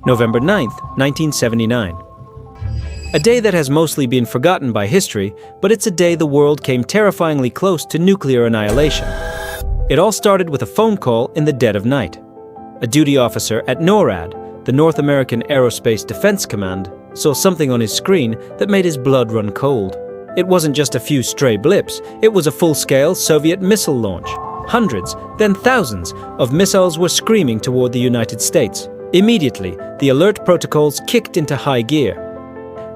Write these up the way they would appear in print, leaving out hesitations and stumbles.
November 9th, 1979. A day that has mostly been forgotten by history, but it's a day the world came terrifyingly close to nuclear annihilation. It all started with a phone call in the dead of night. A duty officer at NORAD, the North American Aerospace Defense Command, saw something on his screen that made his blood run cold. It wasn't just a few stray blips, it was a full-scale Soviet missile launch. Hundreds, then thousands, of missiles were screaming toward the United States. Immediately, the alert protocols kicked into high gear.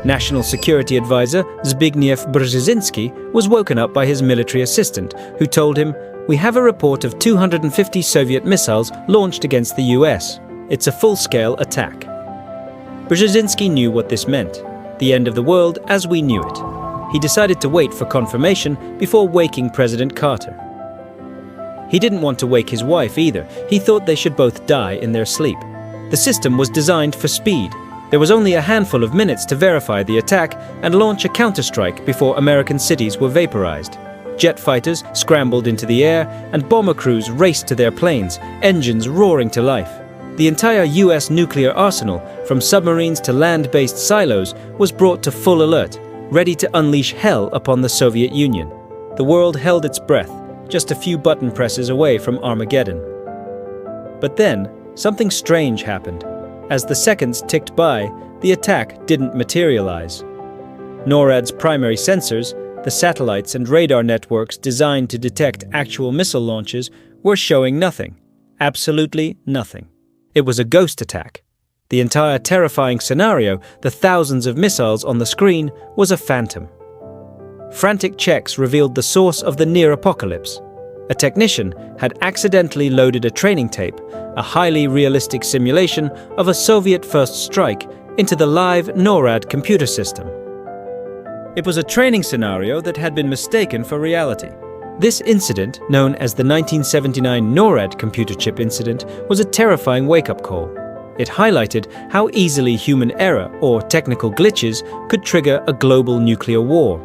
National Security Advisor Zbigniew Brzezinski was woken up by his military assistant, who told him, "We have a report of 250 Soviet missiles launched against the US. It's a full-scale attack." Brzezinski knew what this meant: the end of the world as we knew it. He decided to wait for confirmation before waking President Carter. He didn't want to wake his wife either. He thought they should both die in their sleep. The system was designed for speed. There was only a handful of minutes to verify the attack and launch a counterstrike before American cities were vaporized. Jet fighters scrambled into the air and bomber crews raced to their planes, engines roaring to life. The entire US nuclear arsenal, from submarines to land-based silos, was brought to full alert, ready to unleash hell upon the Soviet Union. The world held its breath, just a few button presses away from Armageddon. But then, something strange happened. As the seconds ticked by, the attack didn't materialize. NORAD's primary sensors, the satellites and radar networks designed to detect actual missile launches, were showing nothing. Absolutely nothing. It was a ghost attack. The entire terrifying scenario, the thousands of missiles on the screen, was a phantom. Frantic checks revealed the source of the near apocalypse. A technician had accidentally loaded a training tape, a highly realistic simulation of a Soviet first strike, into the live NORAD computer system. It was a training scenario that had been mistaken for reality. This incident, known as the 1979 NORAD computer chip incident, was a terrifying wake-up call. It highlighted how easily human error or technical glitches could trigger a global nuclear war.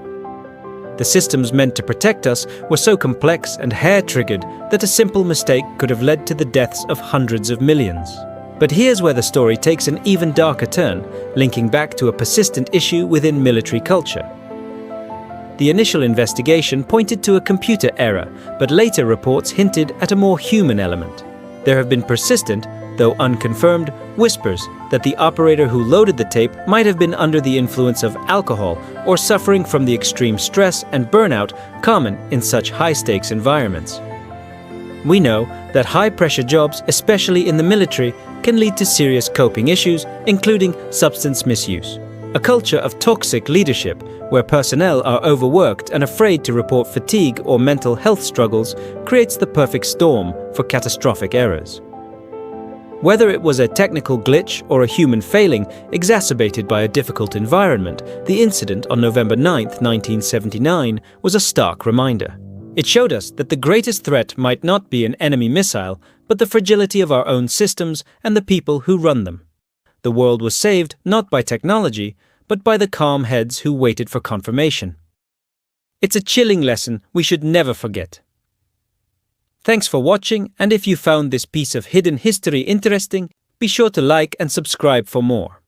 The systems meant to protect us were so complex and hair-triggered that a simple mistake could have led to the deaths of hundreds of millions. But here's where the story takes an even darker turn, linking back to a persistent issue within military culture. The initial investigation pointed to a computer error, but later reports hinted at a more human element. There have been persistent, though unconfirmed, whispers that the operator who loaded the tape might have been under the influence of alcohol or suffering from the extreme stress and burnout common in such high-stakes environments. We know that high-pressure jobs, especially in the military, can lead to serious coping issues, including substance misuse. A culture of toxic leadership, where personnel are overworked and afraid to report fatigue or mental health struggles, creates the perfect storm for catastrophic errors. Whether it was a technical glitch or a human failing exacerbated by a difficult environment, the incident on November 9, 1979, was a stark reminder. It showed us that the greatest threat might not be an enemy missile, but the fragility of our own systems and the people who run them. The world was saved not by technology, but by the calm heads who waited for confirmation. It's a chilling lesson we should never forget. Thanks for watching, and if you found this piece of hidden history interesting, be sure to like and subscribe for more.